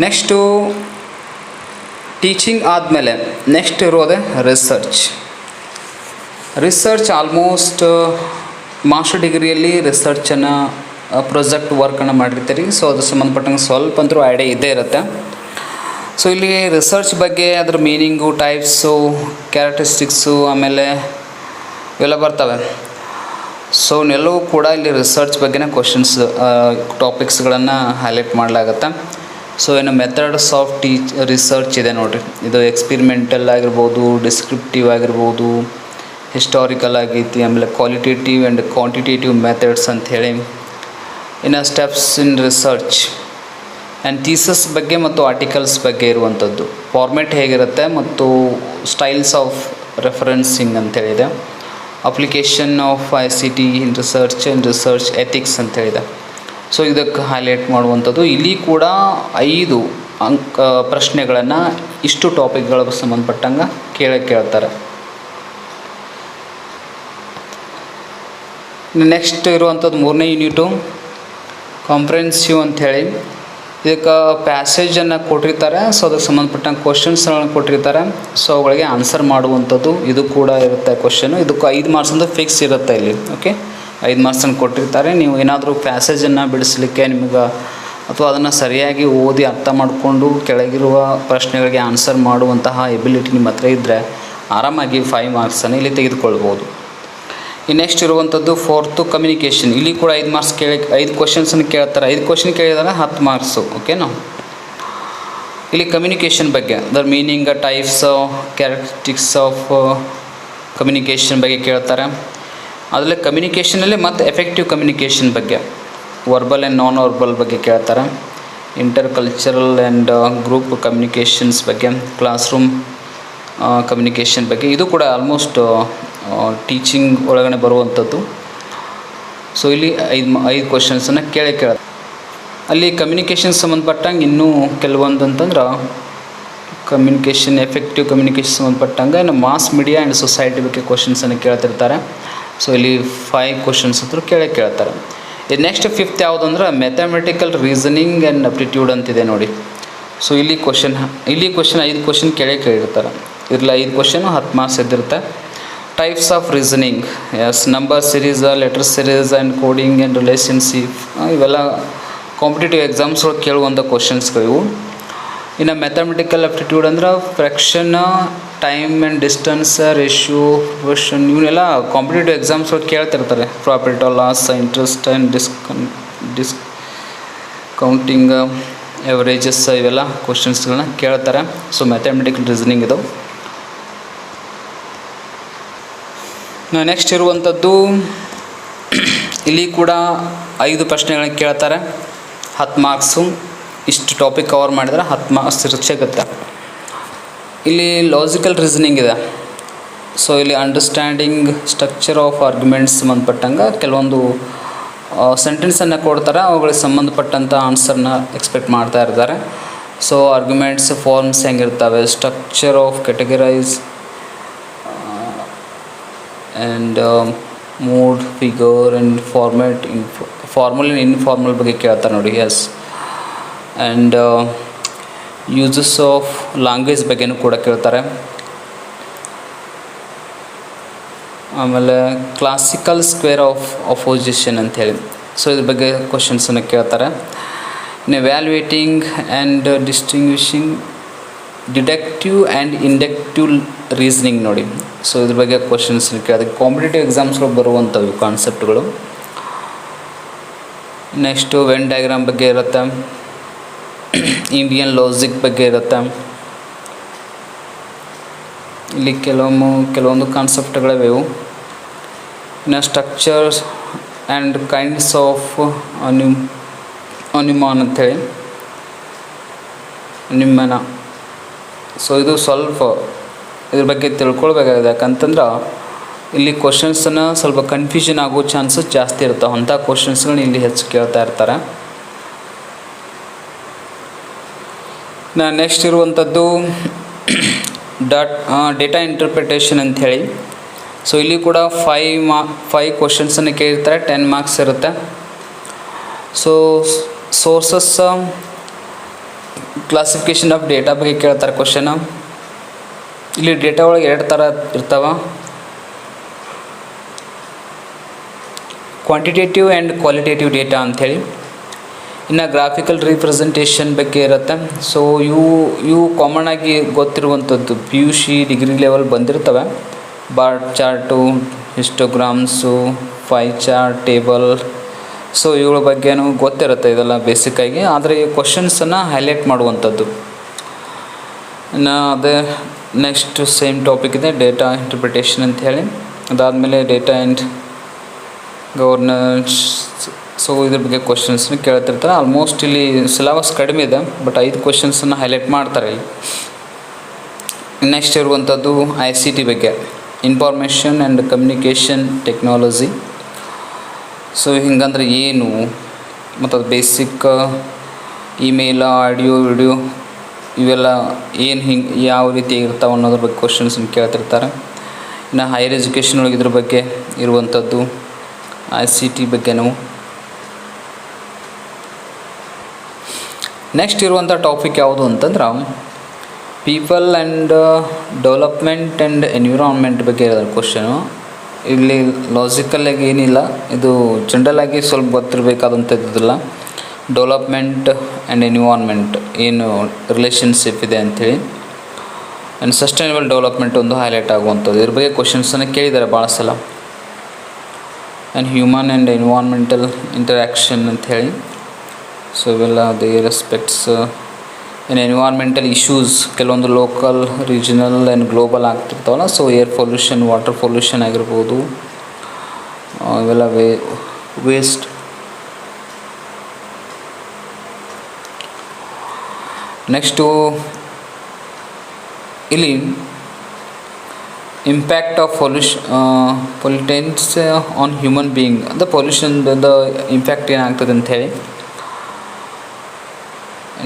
ನೆಕ್ಸ್ಟು ಟೀಚಿಂಗ್ ಆದಮೇಲೆ ನೆಕ್ಸ್ಟ್ ಇರೋದೇ ರಿಸರ್ಚ್. ಆಲ್ಮೋಸ್ಟ್ ಮಾಸ್ಟರ್ ಡಿಗ್ರಿಯಲ್ಲಿ ರಿಸರ್ಚನ್ನು ಪ್ರಾಜೆಕ್ಟ್ ವರ್ಕನ್ನು ಮಾಡಿರ್ತೀರಿ. ಸೊ ಅದ್ರ ಸಂಬಂಧಪಟ್ಟಂಗೆ ಸ್ವಲ್ಪ ಅಂತೂ ಐಡಿಯಾ ಇದ್ದೇ ಇರುತ್ತೆ. ಸೊ ಇಲ್ಲಿ ರಿಸರ್ಚ್ ಬಗ್ಗೆ ಅದ್ರ ಮೀನಿಂಗು, ಟೈಪ್ಸು, ಕ್ಯಾರೆಕ್ಟರಿಸ್ಟಿಕ್ಸು ಆಮೇಲೆ ಇವೆಲ್ಲ ಬರ್ತವೆ. ಸೊ ಎಲ್ಲವೂ ಕೂಡ ಇಲ್ಲಿ ರಿಸರ್ಚ್ ಬಗ್ಗೆನೇ ಕ್ವಶನ್ಸ್ ಟಾಪಿಕ್ಸ್ಗಳನ್ನು ಹೈಲೈಟ್ ಮಾಡಲಾಗತ್ತೆ. ಸೊ ಏನು ಮೆಥಡ್ಸ್ ಆಫ್ ರಿಸರ್ಚ್ ಇದೆ ನೋಡಿರಿ. ಇದು ಎಕ್ಸ್ಪಿರಿಮೆಂಟಲ್ ಆಗಿರ್ಬೋದು, ಡಿಸ್ಕ್ರಿಪ್ಟಿವ್ ಆಗಿರ್ಬೋದು, ಹಿಸ್ಟಾರಿಕಲ್ ಆಗೈತಿ, ಆಮೇಲೆ ಕ್ವಾಲಿಟೇಟಿವ್ ಆ್ಯಂಡ್ ಕ್ವಾಂಟಿಟೇಟಿವ್ ಮೆಥಡ್ಸ್ ಅಂಥೇಳಿ. ಇನ್ನು steps in research and theses ಬಗ್ಗೆ ಮತ್ತು ಆರ್ಟಿಕಲ್ಸ್ ಬಗ್ಗೆ ಇರುವಂಥದ್ದು, ಫಾರ್ಮೆಟ್ ಹೇಗಿರುತ್ತೆ ಮತ್ತು ಸ್ಟೈಲ್ಸ್ ಆಫ್ ರೆಫರೆನ್ಸಿಂಗ್ ಅಂತೇಳಿದೆ. Application of ICT in research and research ethics ಅಂತೇಳಿದೆ. ಸೊ ಇದಕ್ಕೆ ಹೈಲೈಟ್ ಮಾಡುವಂಥದ್ದು. ಇಲ್ಲಿ ಕೂಡ 5 ಪ್ರಶ್ನೆಗಳನ್ನು ಇಷ್ಟು ಟಾಪಿಕ್ಗಳಿಗೆ ಸಂಬಂಧಪಟ್ಟಂಗೆ ಕೇಳ್ತಾರೆ. ನೆಕ್ಸ್ಟ್ ಇರುವಂಥದ್ದು 3ನೇ ಯೂನಿಟು ಕಾಂಪ್ರೆನ್ಸಿವ್ ಅಂಥೇಳಿ. ಇದಕ್ಕೆ ಪ್ಯಾಸೇಜನ್ನು ಕೊಟ್ಟಿರ್ತಾರೆ. ಸೊ ಅದಕ್ಕೆ ಸಂಬಂಧಪಟ್ಟಂಗೆ ಕ್ವಶನ್ಸ್ಗಳನ್ನು ಕೊಟ್ಟಿರ್ತಾರೆ. ಸೊ ಅವುಗಳಿಗೆ ಆನ್ಸರ್ ಮಾಡುವಂಥದ್ದು ಇದು ಕೂಡ ಇರುತ್ತೆ ಕ್ವಶನು. ಇದಕ್ಕೆ 5 ಮಾರ್ಕ್ಸ್ ಅಂತ ಫಿಕ್ಸ್ ಇರುತ್ತೆ ಇಲ್ಲಿ. ಓಕೆ, 5 ಮಾರ್ಕ್ಸನ್ನು ಕೊಟ್ಟಿರ್ತಾರೆ. ನೀವು ಏನಾದರೂ ಪ್ಯಾಸೇಜನ್ನು ಬಿಡಿಸಲಿಕ್ಕೆ ನಿಮಗೆ ಅಥವಾ ಅದನ್ನು ಸರಿಯಾಗಿ ಓದಿ ಅರ್ಥ ಮಾಡಿಕೊಂಡು ಕೆಳಗಿರುವ ಪ್ರಶ್ನೆಗಳಿಗೆ ಆನ್ಸರ್ ಮಾಡುವಂತಹ ಎಬಿಲಿಟಿ ನಿಮ್ಮ ಹತ್ರ ಇದ್ದರೆ ಆರಾಮಾಗಿ 5 ಮಾರ್ಕ್ಸನ್ನು ಇಲ್ಲಿ ತೆಗೆದುಕೊಳ್ಬೋದು. ಈ ನೆಕ್ಸ್ಟ್ ಇರುವಂಥದ್ದು 4th ಕಮ್ಯುನಿಕೇಷನ್. ಇಲ್ಲಿ ಕೂಡ 5 ಮಾರ್ಕ್ಸ್ 5 ಕ್ವಶನ್ಸನ್ನು ಕೇಳ್ತಾರೆ. 5 ಕ್ವಶನ್ ಕೇಳಿದಾಗ 10 ಮಾರ್ಕ್ಸು. ಓಕೆನಾ. ಇಲ್ಲಿ ಕಮ್ಯುನಿಕೇಷನ್ ಬಗ್ಗೆ the meaning, types, characteristics of communication ಬಗ್ಗೆ ಕೇಳ್ತಾರೆ. ಅದರಲ್ಲಿ ಕಮ್ಯುನಿಕೇಷನಲ್ಲಿ ಮತ್ತು ಎಫೆಕ್ಟಿವ್ ಕಮ್ಯುನಿಕೇಷನ್ ಬಗ್ಗೆ, ವರ್ಬಲ್ ಆ್ಯಂಡ್ ನಾನ್ ವರ್ಬಲ್ ಬಗ್ಗೆ ಕೇಳ್ತಾರೆ. Inter cultural and group communications ಬಗ್ಗೆ, ಕ್ಲಾಸ್ ರೂಮ್ ಕಮ್ಯುನಿಕೇಷನ್ ಬಗ್ಗೆ. ಇದು ಕೂಡ ಆಲ್ಮೋಸ್ಟ್ ಟೀಚಿಂಗ್ ಒಳಗಡೆ ಬರುವಂಥದ್ದು. ಸೊ ಇಲ್ಲಿ 5 ಕ್ವಶನ್ಸನ್ನು ಕೇಳ್ತಾರೆ. ಅಲ್ಲಿ ಕಮ್ಯುನಿಕೇಷನ್ ಸಂಬಂಧಪಟ್ಟಂಗೆ ಇನ್ನೂ ಕೆಲವೊಂದು ಅಂತಂದ್ರೆ ಕಮ್ಯುನಿಕೇಷನ್, ಎಫೆಕ್ಟಿವ್ ಕಮ್ಯುನಿಕೇಷನ್ ಸಂಬಂಧಪಟ್ಟಂಗೆ ನಮ್ಮ ಮಾಸ್ ಮೀಡಿಯಾ ಆ್ಯಂಡ್ ಸೊಸೈಟಿ ಬಗ್ಗೆ ಕ್ವಶನ್ಸನ್ನು ಕೇಳ್ತಿರ್ತಾರೆ. ಸೊ ಇಲ್ಲಿ 5 ಕ್ವಶನ್ಸ್ ಅಂತೂ ಕೇಳ್ತಾರೆ. ಇದು ನೆಕ್ಸ್ಟ್ 5th ಯಾವುದು ಅಂದ್ರೆ ಮ್ಯಾಥಮೆಟಿಕಲ್ ರೀಸನಿಂಗ್ ಆ್ಯಂಡ್ ಅಪ್ಟಿಟ್ಯೂಡ್ ಅಂತಿದೆ ನೋಡಿ. ಸೊ ಇಲ್ಲಿ ಕ್ವಶನ್ 5 ಕ್ವಶನ್ ಕೇಳಿರ್ತಾರೆ. ಇರಲಿ 5 ಕ್ವಶನು 10 ಮಾರ್ಕ್ಸ್ ಇದ್ದಿರುತ್ತೆ. Types of reasoning, yes, number series, letter series and coding and relationship, ಇವೆಲ್ಲ ಕಾಂಪಿಟೇಟಿವ್ ಎಕ್ಸಾಮ್ಸ್ ಒಳಗೆ ಕೇಳುವಂಥ ಕ್ವಶನ್ಸ್ಗಳಿವು. ಇನ್ನು ಮ್ಯಾಥಮೆಟಿಕಲ್ ಅಪ್ಟಿಟ್ಯೂಡ್ ಅಂದ್ರೆ fraction, time and distance, ratio, proportion, ಇವನ್ನೆಲ್ಲ ಕಾಂಪಿಟೇಟಿವ್ ಎಕ್ಸಾಮ್ಸ್ ಒಳಗೆ ಕೇಳ್ತಿರ್ತಾರೆ. Profit or loss, interest and discounting, averages, ಇವೆಲ್ಲ ಕ್ವಶನ್ಸ್ಗಳನ್ನ ಕೇಳ್ತಾರೆ. ಸೊ ಮ್ಯಾಥಮೆಟಿಕಲ್ ರೀಸನಿಂಗ್ ಇದು. ನೆಕ್ಸ್ಟ್ ಇರುವಂಥದ್ದು ಇಲ್ಲಿ ಕೂಡ 5 ಪ್ರಶ್ನೆಗಳನ್ನ ಕೇಳ್ತಾರೆ. 10 ಮಾರ್ಕ್ಸು. ಇಷ್ಟು ಟಾಪಿಕ್ ಕವರ್ ಮಾಡಿದರೆ 10 ಮಾರ್ಕ್ಸ್ ಸಿಗುತ್ತೆ. ಇಲ್ಲಿ ಲಾಜಿಕಲ್ ರೀಸನಿಂಗ್ ಇದೆ. ಸೊ ಇಲ್ಲಿ ಅಂಡರ್ಸ್ಟ್ಯಾಂಡಿಂಗ್ ಸ್ಟ್ರಕ್ಚರ್ ಆಫ್ ಆರ್ಗ್ಯುಮೆಂಟ್ಸ್ ಸಂಬಂಧಪಟ್ಟಂಗೆ ಕೆಲವೊಂದು ಸೆಂಟೆನ್ಸನ್ನು ಕೊಡ್ತಾರೆ. ಅವುಗಳಿಗೆ ಸಂಬಂಧಪಟ್ಟಂಥ ಆನ್ಸರ್ನ ಎಕ್ಸ್ಪೆಕ್ಟ್ ಮಾಡ್ತಾ ಇರ್ತಾರೆ. ಸೊ ಆರ್ಗ್ಯುಮೆಂಟ್ಸ್ ಫಾರ್ಮ್ಸ್ ಹೆಂಗಿರ್ತವೆ, structure of categorise and mood, figure and format, formal and informal ಬಗ್ಗೆ ಕೇಳ್ತಾರೆ ನೋಡಿ. Yes. And uses of language ಬಗ್ಗೆನೂ ಕೂಡ ಕೇಳ್ತಾರೆ. ಆಮೇಲೆ ಕ್ಲಾಸಿಕಲ್ ಸ್ಕ್ವೇರ್ ಆಫ್ ಅಪೋಸಿಷನ್ ಅಂಥೇಳಿ, ಸೊ ಇದ್ರ ಬಗ್ಗೆ ಕ್ವಶನ್ಸನ್ನು ಕೇಳ್ತಾರೆ. ಇನ್ನು evaluating and distinguishing deductive and inductive reasoning ನೋಡಿ. ಸೊ ಇದ್ರ ಬಗ್ಗೆ ಕ್ವಶನ್ಸನ್ನು ಕೇಳಿದ್ರೆ ಕಾಂಪಿಟೇಟಿವ್ ಎಕ್ಸಾಮ್ಸ್ಗಳು ಬರುವಂಥವು ಕಾನ್ಸೆಪ್ಟ್ಗಳು. ನೆಕ್ಸ್ಟು ವೆನ್ ಡಯಾಗ್ರಾಮ್ ಬಗ್ಗೆ ಇರುತ್ತೆ, ಇಂಡಿಯನ್ ಲಾಜಿಕ್ ಬಗ್ಗೆ ಇರುತ್ತೆ. ಇಲ್ಲಿ ಕೆಲವೊಂದು ಕಾನ್ಸೆಪ್ಟ್ಗಳಿವೆ. ಇನ್ನು ಸ್ಟ್ರಕ್ಚರ್ಸ್ ಆ್ಯಂಡ್ ಕೈಂಡ್ಸ್ ಆಫ್ ಅನುಮಾನ ಅಂಥೇಳಿ, ಅನುಮಾನ. ಸೊ ಇದು ಸ್ವಲ್ಪ ಇದ್ರ ಬಗ್ಗೆ ತಿಳ್ಕೊಳ್ಬೇಕಾಗಿದೆ. ಯಾಕಂತಂದ್ರೆ ಇಲ್ಲಿ ಕ್ವಶನ್ಸನ್ನು ಸ್ವಲ್ಪ ಕನ್ಫ್ಯೂಷನ್ ಆಗೋ ಚಾನ್ಸಸ್ ಜಾಸ್ತಿ ಇರ್ತವೆ. ಅಂಥ ಕ್ವಶನ್ಸ್ಗಳನ್ನ ಇಲ್ಲಿ ಹೆಚ್ಚು ಕೇಳ್ತಾ ಇರ್ತಾರೆ. ನೆಕ್ಸ್ಟ್ ಇರುವಂಥದ್ದು ಡೇಟಾ ಇಂಟರ್ಪ್ರಿಟೇಷನ್ ಅಂಥೇಳಿ. ಸೊ ಇಲ್ಲಿ ಕೂಡ 5 ಕ್ವಶನ್ಸನ್ನು ಕೇಳಿರ್ತಾರೆ. 10 ಮಾರ್ಕ್ಸ್ ಇರುತ್ತೆ. So sources, classification of data ಬಗ್ಗೆ ಕೇಳ್ತಾರೆ ಕ್ವಶನ್. ಇಲ್ಲಿ ಡೇಟಾ ಒಳಗೆ 2 ಥರ ಇರ್ತಾವೆ, ಕ್ವಾಂಟಿಟೇಟಿವ್ ಆ್ಯಂಡ್ ಕ್ವಾಲಿಟೇಟಿವ್ ಡೇಟಾ ಅಂಥೇಳಿ. ಇನ್ನು ಗ್ರಾಫಿಕಲ್ ರೀಪ್ರೆಸೆಂಟೇಷನ್ ಬಗ್ಗೆ ಇರುತ್ತೆ. ಸೊ ಇವು ಕಾಮನ್ ಆಗಿ ಗೊತ್ತಿರುವಂಥದ್ದು, PUC ಡಿಗ್ರಿ ಲೆವೆಲ್ ಬಂದಿರ್ತವೆ. Bar chart, histograms, pie chart, table. So ಇವುಗಳ ಬಗ್ಗೆನೂ ಗೊತ್ತಿರುತ್ತೆ, ಇದೆಲ್ಲ ಬೇಸಿಕ್ಕಾಗಿ. ಆದರೆ ಈ ಕ್ವಶನ್ಸನ್ನು ಹೈಲೈಟ್ ಮಾಡುವಂಥದ್ದು. ಇನ್ನು ಅದೇ ನೆಕ್ಸ್ಟ್ ಸೇಮ್ ಟಾಪಿಕ್ ಇದೆ, ಡೇಟಾ ಇಂಟರ್ಪ್ರಿಟೇಷನ್ ಅಂತ ಹೇಳಿ. ಅದಾದಮೇಲೆ ಡೇಟಾ ಆ್ಯಂಡ್ ಗವರ್ನೆನ್ಸ್. ಸೊ ಇದ್ರ ಬಗ್ಗೆ ಕ್ವಶನ್ಸ್ನ ಕೇಳ್ತಿರ್ತಾರೆ. ಆಲ್ಮೋಸ್ಟ್ ಇಲ್ಲಿ ಸಿಲೆಬಸ್ ಕಡಿಮೆ ಇದೆ, ಬಟ್ 5 ಕ್ವಶನ್ಸನ್ನು ಹೈಲೈಟ್ ಮಾಡ್ತಾರೆ ಇಲ್ಲಿ. ನೆಕ್ಸ್ಟ್ ಇರುವಂಥದ್ದು ICT ಬಗ್ಗೆ, information and communication technology. So ಹಿಂಗಂದ್ರೆ ಏನು, ಮತ್ತು ಅದು ಬೇಸಿಕ್ ಇಮೇಲ್, ಆಡಿಯೋ, ವಿಡಿಯೋ ಇವೆಲ್ಲ ಏನು ಯಾವ ರೀತಿ ಇರ್ತಾವೆ ಅನ್ನೋದ್ರ ಬಗ್ಗೆ ಕ್ವಶನ್ಸನ್ನು ಕೇಳ್ತಿರ್ತಾರೆ. ಇನ್ನು ಹೈಯರ್ ಎಜುಕೇಷನ್ ಒಳಗೆ ಇದ್ರ ಬಗ್ಗೆ ಇರುವಂಥದ್ದು ICT ಬಗ್ಗೆನೂ. ನೆಕ್ಸ್ಟ್ ಇರುವಂಥ ಟಾಪಿಕ್ ಯಾವುದು ಅಂತಂದ್ರೆ people and development and environment ಬಗ್ಗೆ ಇರೋದು ಕ್ವಶನು. ಇಲ್ಲಿ ಲಾಜಿಕಲ್ಲಾಗಿ ಏನಿಲ್ಲ, ಇದು ಜನರಲಾಗಿ ಸ್ವಲ್ಪ ಗೊತ್ತಿರಬೇಕಾದಂಥದ್ದಿಲ್ಲ. ಡೆವಲಪ್ಮೆಂಟ್ ಆ್ಯಂಡ್ ಎನ್ವಿರಾನ್ಮೆಂಟ್ ಏನು ರಿಲೇಷನ್ಶಿಪ್ ಇದೆ ಅಂಥೇಳಿ, ಆ್ಯಂಡ್ ಸಸ್ಟೈನಬಲ್ ಡೆವಲಪ್ಮೆಂಟ್ ಒಂದು ಹೈಲೈಟ್ ಆಗುವಂಥದ್ದು. ಇದ್ರ ಬಗ್ಗೆ ಕ್ವಶನ್ಸನ್ನು ಕೇಳಿದ್ದಾರೆ ಭಾಳ ಸಲ. And human and environmental interaction ಅಂಥೇಳಿ. ಸೊ ಇವೆಲ್ಲ they respects in environmental issues ಕೆಲವೊಂದು ಲೋಕಲ್, ರೀಜನಲ್ ಆ್ಯಂಡ್ ಗ್ಲೋಬಲ್ ಆಗ್ತಿರ್ತಾವಲ್ಲ. So air pollution, water pollution ಆಗಿರ್ಬೋದು, ಇವೆಲ್ಲ ವೇಸ್ಟ್. ನೆಕ್ಸ್ಟು ಇಲ್ಲಿ impact of pollutants on human being, ಪೊಲ್ಯೂಷನ್ದ impact ಏನಾಗ್ತದೆ ಅಂಥೇಳಿ.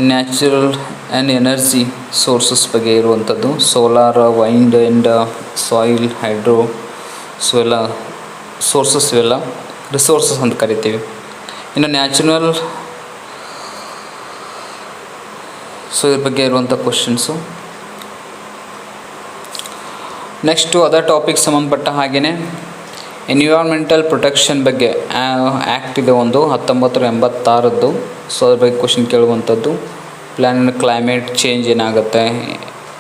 ನ್ಯಾಚುರಲ್ ಆ್ಯಂಡ್ ಎನರ್ಜಿ ಸೋರ್ಸಸ್ ಬಗ್ಗೆ ಇರುವಂಥದ್ದು, solar, wind and soil, hydro. So ಎಲ್ಲ ಸೋರ್ಸಸ್, ಇವೆಲ್ಲ ರಿಸೋರ್ಸಸ್ ಅಂತ ಕರಿತೀವಿ. ಇನ್ನು ನ್ಯಾಚುರಲ್, ಸೊ ಇದ್ರ ಬಗ್ಗೆ ಇರುವಂಥ ಕ್ವಶನ್ಸು. ನೆಕ್ಸ್ಟು ಅದರ್ ಟಾಪಿಕ್ ಸಂಬಂಧಪಟ್ಟ ಹಾಗೆಯೇ ಎನ್ವಿರಾನ್ಮೆಂಟಲ್ ಪ್ರೊಟೆಕ್ಷನ್ ಬಗ್ಗೆ ಆ್ಯಕ್ಟ್ ಇದೆ ಒಂದು 1986. ಸೊ ಅದ್ರ ಬಗ್ಗೆ ಕ್ವಶನ್ ಕೇಳುವಂಥದ್ದು. ಕ್ಲೈಮೇಟ್ ಚೇಂಜ್ ಏನಾಗುತ್ತೆ,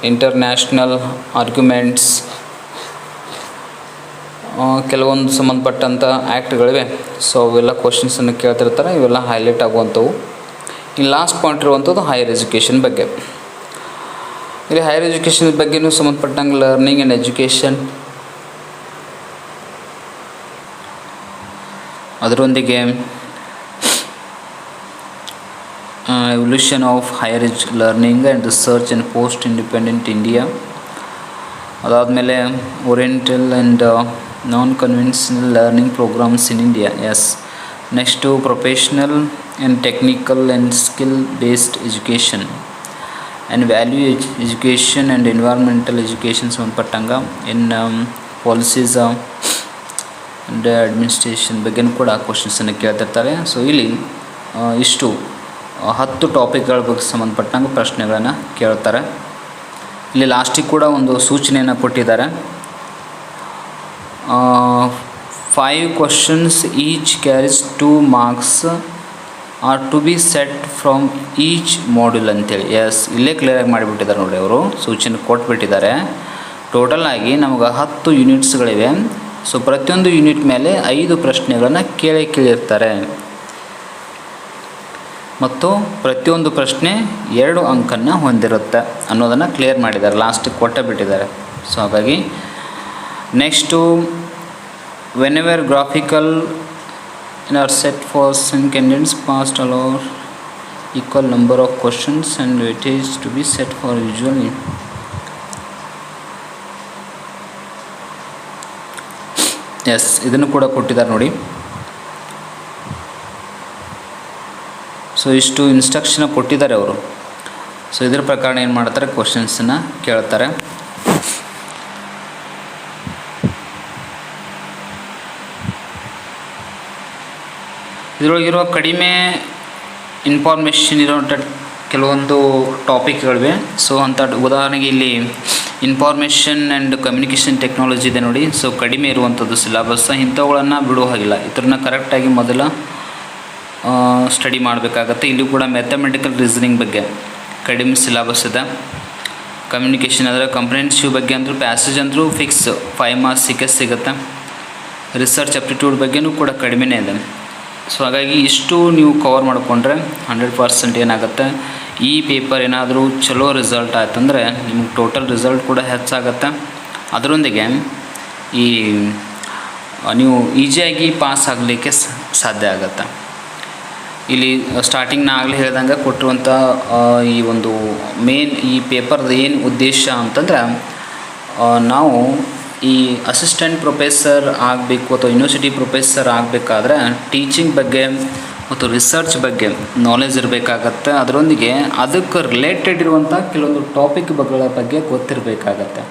ಇಂಟರ್ನ್ಯಾಷನಲ್ ಆರ್ಗ್ಯುಮೆಂಟ್ಸ್, ಕೆಲವೊಂದು ಸಂಬಂಧಪಟ್ಟಂಥ ಆ್ಯಕ್ಟ್ಗಳಿವೆ. ಸೊ ಅವೆಲ್ಲ ಕ್ವಶನ್ಸನ್ನು ಕೇಳ್ತಿರ್ತಾರೆ, ಇವೆಲ್ಲ ಹೈಲೈಟ್ ಆಗುವಂಥವು. ಇನ್ನು ಲಾಸ್ಟ್ ಪಾಯಿಂಟ್ ಇರುವಂಥದ್ದು ಹೈಯರ್ ಎಜುಕೇಷನ್ ಬಗ್ಗೆ. ಇಲ್ಲಿ ಹೈಯರ್ ಎಜುಕೇಷನ್ ಬಗ್ಗೆಯೂ ಸಂಬಂಧಪಟ್ಟಂಗೆ ಲರ್ನಿಂಗ್ ಆ್ಯಂಡ್ ಎಜುಕೇಷನ್, ಅದರೊಂದಿಗೆ evolution of higher learning and research and post independent India. ಅದಾದಮೇಲೆ oriental and non conventional learning programmes in India. Yes. Next professional and technical and skill based education and value education and environmental education ಸಂಬಂಧಪಟ್ಟಂಗೆ ಇನ್ ಪಾಲಿಸೀಸ್ ಆ್ಯಂಡ್ ಅಡ್ಮಿನಿಸ್ಟ್ರೇಷನ್ ಬಗ್ಗೆನೂ ಕೂಡ ಕ್ವಶನ್ಸನ್ನು ಕೇಳ್ತಿರ್ತಾರೆ. ಸೊ ಇಲ್ಲಿ ಇಷ್ಟು 10 ಟಾಪಿಕ್ಗಳ ಬಗ್ಗೆ ಸಂಬಂಧಪಟ್ಟಂಗೆ ಪ್ರಶ್ನೆಗಳನ್ನು ಕೇಳ್ತಾರೆ. ಇಲ್ಲಿ ಲಾಸ್ಟಿಗೆ ಕೂಡ ಒಂದು ಸೂಚನೆಯನ್ನು ಕೊಟ್ಟಿದ್ದಾರೆ. 5 questions each carries 2 marks are to be set from each module ಅಂತೇಳಿ. ಎಸ್, ಇಲ್ಲೇ ಕ್ಲಿಯರಾಗಿ ಮಾಡಿಬಿಟ್ಟಿದ್ದಾರೆ ನೋಡಿ, ಅವರು ಸೂಚನೆ ಕೊಟ್ಬಿಟ್ಟಿದ್ದಾರೆ. ಟೋಟಲ್ ಆಗಿ ನಮಗೆ 10 ಯೂನಿಟ್ಸ್ಗಳಿವೆ. ಸೊ ಪ್ರತಿಯೊಂದು ಯೂನಿಟ್ ಮೇಲೆ 5 ಪ್ರಶ್ನೆಗಳನ್ನು ಕೇಳಿರ್ತಾರೆ ಮತ್ತು ಪ್ರತಿಯೊಂದು ಪ್ರಶ್ನೆ 2 ಅಂಕನ್ನು ಹೊಂದಿರುತ್ತೆ ಅನ್ನೋದನ್ನು ಕ್ಲಿಯರ್ ಮಾಡಿದ್ದಾರೆ, ಲಾಸ್ಟಿಗೆ ಕೊಟ್ಟೇ ಬಿಟ್ಟಿದ್ದಾರೆ. ಸೊ ಹಾಗಾಗಿ next whenever graphical in our set for some candidates passed allow equal number of questions and weightage to be set for usually. Yes, ಇದನ್ನು ಕೂಡ ಕೊಟ್ಟಿದ್ದಾರೆ ನೋಡಿ. ಸೊ ಇಷ್ಟು ಇನ್ಸ್ಟ್ರಕ್ಷನ್ ಕೊಟ್ಟಿದ್ದಾರೆ ಅವರು. ಸೊ ಇದ್ರ ಪ್ರಕಾರ ಏನು ಮಾಡ್ತಾರೆ, ಕ್ವಶನ್ಸನ್ನು ಕೇಳ್ತಾರೆ. ಇದರೊಳಗಿರುವ ಕಡಿಮೆ ಇನ್ಫಾರ್ಮೇಷನ್ ಇರೋಂಥ ಕೆಲವೊಂದು ಟಾಪಿಕ್ಗಳಿವೆ. ಸೊ ಅಂಥ ಉದಾಹರಣೆಗೆ ಇಲ್ಲಿ ಇನ್ಫಾರ್ಮೇಷನ್ ಆ್ಯಂಡ್ ಕಮ್ಯುನಿಕೇಷನ್ ಟೆಕ್ನಾಲಜಿ ಇದೆ ನೋಡಿ. ಸೊ ಕಡಿಮೆ ಇರುವಂಥದ್ದು ಸಿಲೆಬಸ್, ಇಂಥವುಗಳನ್ನು ಬಿಡೋ ಹಾಗಿಲ್ಲ, ಇದನ್ನ ಕರೆಕ್ಟಾಗಿ ಮೊದಲ ಸ್ಟಡಿ ಮಾಡಬೇಕಾಗತ್ತೆ. ಇಲ್ಲಿ ಕೂಡ ಮ್ಯಾಥಮೆಟಿಕಲ್ ರೀಸನಿಂಗ್ ಬಗ್ಗೆ ಕಡಿಮೆ ಸಿಲೆಬಸ್ ಇದೆ. ಕಮ್ಯುನಿಕೇಷನ್ ಅಂದರೆ ಕಂಪ್ರಿಹೆನ್ಸಿವ್ ಬಗ್ಗೆ ಅಂದರೂ ಪ್ಯಾಸೇಜ್ ಅಂದರೂ ಫಿಕ್ಸ್ 5 ಮಾರ್ಕ್ಸಿಗೆ ಸಿಗುತ್ತೆ. ರಿಸರ್ಚ್ ಅಪ್ಟಿಟ್ಯೂಡ್ ಬಗ್ಗೆನೂ ಕೂಡ ಕಡಿಮೆನೇ ಇದೆ. ಸೊ ಹಾಗಾಗಿ ಇಷ್ಟು ನೀವು ಕವರ್ ಮಾಡಿಕೊಂಡ್ರೆ 100% ಏನಾಗುತ್ತೆ, ಈ ಪೇಪರ್ ಏನಾದರೂ ಚಲೋ ರಿಸಲ್ಟ್ ಆಯ್ತಂದರೆ ನಿಮಗೆ ಟೋಟಲ್ ರಿಸಲ್ಟ್ ಕೂಡ ಹೆಚ್ಚಾಗತ್ತೆ. ಅದರೊಂದಿಗೆ ಈ ನೀವು ಈಸಿಯಾಗಿ ಪಾಸ್ ಆಗಲಿಕ್ಕೆ ಸಾಧ್ಯ ಆಗುತ್ತೆ. ಇಲ್ಲಿ ಸ್ಟಾರ್ಟಿಂಗ್ ನಾ ಆಗಲೇ ಹೇಳ್ದಂಗೆ ಕೊಟ್ಟಿರುವಂಥ ಈ ಒಂದು ಮೇನ್ ಈ ಪೇಪರ್ದು ಏನು ಉದ್ದೇಶ ಅಂತಂದ್ರೆ, ನಾವು ಈ ಅಸಿಸ್ಟೆಂಟ್ ಪ್ರೊಫೆಸರ್ ಆಗಬೇಕು ಅಥವಾ ಯೂನಿವರ್ಸಿಟಿ ಪ್ರೊಫೆಸರ್ ಆಗಬೇಕಾದ್ರೆ ಟೀಚಿಂಗ್ ಬಗ್ಗೆ ಮತ್ತು ರಿಸರ್ಚ್ ಬಗ್ಗೆ ನಾಲೆಜ್ ಇರಬೇಕಾಗತ್ತೆ. ಅದರೊಂದಿಗೆ ಅದಕ್ಕೆ ರಿಲೇಟೆಡ್ ಇರುವಂಥ ಕೆಲವೊಂದು ಟಾಪಿಕ್ಗಳ ಬಗ್ಗೆ ಗೊತ್ತಿರಬೇಕಾಗತ್ತೆ.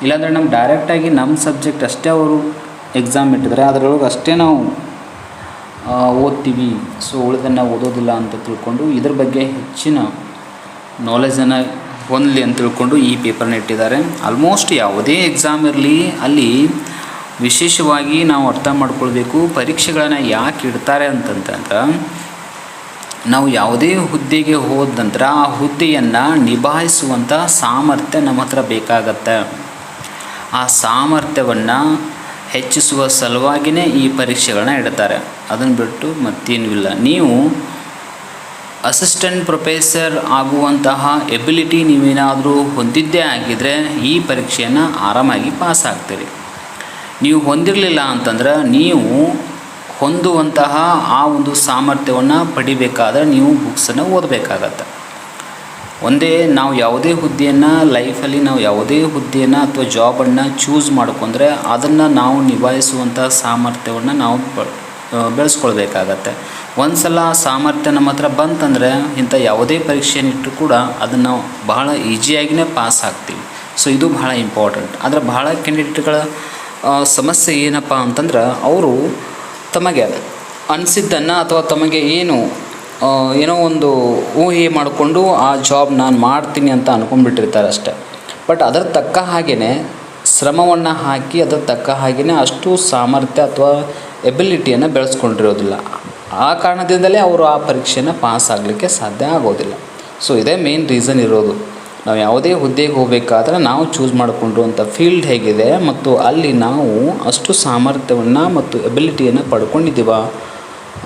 ಇಲ್ಲಾಂದರೆ ನಮ್ಮ ಡೈರೆಕ್ಟಾಗಿ ನಮ್ಮ ಸಬ್ಜೆಕ್ಟ್ ಅಷ್ಟೇ ಅವರು ಎಕ್ಸಾಮ್ ಇಟ್ಟಿದ್ದಾರೆ, ಅದರೊಳಗೆ ಅಷ್ಟೇ ನಾವು ಓದ್ತೀವಿ, ಸೊ ಉಳಿದನ್ನು ಓದೋದಿಲ್ಲ ಅಂತ ತಿಳ್ಕೊಂಡು ಇದ್ರ ಬಗ್ಗೆ ಹೆಚ್ಚಿನ ನಾಲೆಜನ್ನು ಹೊಂದಲಿ ಅಂತ ತಿಳ್ಕೊಂಡು ಈ ಪೇಪರ್ನ ಇಟ್ಟಿದ್ದಾರೆ. ಆಲ್ಮೋಸ್ಟ್ ಯಾವುದೇ ಎಕ್ಸಾಮ್ ಇರಲಿ ಅಲ್ಲಿ ವಿಶೇಷವಾಗಿ ನಾವು ಅರ್ಥ ಮಾಡ್ಕೊಳ್ಬೇಕು, ಪರೀಕ್ಷೆಗಳನ್ನು ಯಾಕೆ ಇಡ್ತಾರೆ ಅಂತಂತಂದ್ರೆ ನಾವು ಯಾವುದೇ ಹುದ್ದೆಗೆ ಹೋದ ನಂತರ ಆ ಹುದ್ದೆಯನ್ನು ನಿಭಾಯಿಸುವಂಥ ಸಾಮರ್ಥ್ಯ ನಮ್ಮ ಹತ್ರ ಬೇಕಾಗತ್ತೆ. ಆ ಸಾಮರ್ಥ್ಯವನ್ನು ಹೆಚ್ಚಿಸುವ ಸಲುವಾಗಿಯೇ ಈ ಪರೀಕ್ಷೆಗಳನ್ನ ಇಡ್ತಾರೆ. ಅದನ್ನು ಬಿಟ್ಟು ಮತ್ತೇನೂ ಇಲ್ಲ. ನೀವು ಅಸಿಸ್ಟೆಂಟ್ ಪ್ರೊಫೆಸರ್ ಆಗುವಂತಹ ಎಬಿಲಿಟಿ ನೀವೇನಾದರೂ ಹೊಂದಿದ್ದೇ ಆಗಿದ್ದರೆ ಈ ಪರೀಕ್ಷೆಯನ್ನು ಆರಾಮಾಗಿ ಪಾಸ್ ಆಗ್ತೀರಿ. ನೀವು ಹೊಂದಿರಲಿಲ್ಲ ಅಂತಂದ್ರೆ ನೀವು ಹೊಂದುವಂತಹ ಆ ಒಂದು ಸಾಮರ್ಥ್ಯವನ್ನು ಪಡಿಬೇಕಾದ್ರೆ ನೀವು ಬುಕ್ಸನ್ನು ಓದಬೇಕಾಗತ್ತೆ. ಒಂದೇ ನಾವು ಯಾವುದೇ ಹುದ್ದೆಯನ್ನು ಲೈಫಲ್ಲಿ ನಾವು ಯಾವುದೇ ಹುದ್ದೆಯನ್ನು ಅಥವಾ ಜಾಬನ್ನು ಚೂಸ್ ಮಾಡ್ಕೊಂಡ್ರೆ ಅದನ್ನು ನಾವು ನಿಭಾಯಿಸುವಂಥ ಸಾಮರ್ಥ್ಯವನ್ನು ನಾವು ಬೆಳೆಸ್ಕೊಳ್ಬೇಕಾಗತ್ತೆ. ಒಂದು ಸಲ ಸಾಮರ್ಥ್ಯ ನಮ್ಮ ಹತ್ರ ಬಂತಂದರೆ ಇಂಥ ಯಾವುದೇ ಪರೀಕ್ಷೆಯನ್ನಿಟ್ಟರು ಕೂಡ ಅದನ್ನು ಬಹಳ ಈಸಿಯಾಗಿಯೇ ಪಾಸ್ ಆಗ್ತೀವಿ. ಸೊ ಇದು ಬಹಳ ಇಂಪಾರ್ಟೆಂಟ್. ಆದರೆ ಬಹಳ ಕ್ಯಾಂಡಿಡೇಟ್ಗಳ ಸಮಸ್ಯೆ ಏನಪ್ಪ ಅಂತಂದ್ರೆ ಅವರು ತಮಗೆ ಅನಿಸಿದ್ದನ್ನು ಅಥವಾ ತಮಗೆ ಏನೋ ಒಂದು ಊಹೆ ಮಾಡಿಕೊಂಡು ಆ ಜಾಬ್ ನಾನು ಮಾಡ್ತೀನಿ ಅಂತ ಅಂದ್ಕೊಂಡ್ಬಿಟ್ಟಿರ್ತಾರೆ ಅಷ್ಟೆ. ಬಟ್ ಅದರ ತಕ್ಕ ಹಾಗೆಯೇ ಶ್ರಮವನ್ನು ಹಾಕಿ ಅದರ ತಕ್ಕ ಹಾಗೆಯೇ ಅಷ್ಟು ಸಾಮರ್ಥ್ಯ ಅಥವಾ ಎಬಿಲಿಟಿಯನ್ನು ಬೆಳೆಸ್ಕೊಂಡಿರೋದಿಲ್ಲ. ಆ ಕಾರಣದಿಂದಲೇ ಅವರು ಆ ಪರೀಕ್ಷೆಯನ್ನು ಪಾಸ್ ಆಗಲಿಕ್ಕೆ ಸಾಧ್ಯ ಆಗೋದಿಲ್ಲ. ಸೊ ಇದೇ ಮೇನ್ ರೀಸನ್ ಇರೋದು. ನಾವು ಯಾವುದೇ ಹುದ್ದೆಗೆ ಹೋಗಬೇಕಾದ್ರೆ ನಾವು ಚೂಸ್ ಮಾಡಿಕೊಂಡಿರುವಂಥ ಫೀಲ್ಡ್ ಹೇಗಿದೆ ಮತ್ತು ಅಲ್ಲಿ ನಾವು ಅಷ್ಟು ಸಾಮರ್ಥ್ಯವನ್ನು ಮತ್ತು ಎಬಿಲಿಟಿಯನ್ನು ಪಡ್ಕೊಂಡಿದ್ದೀವ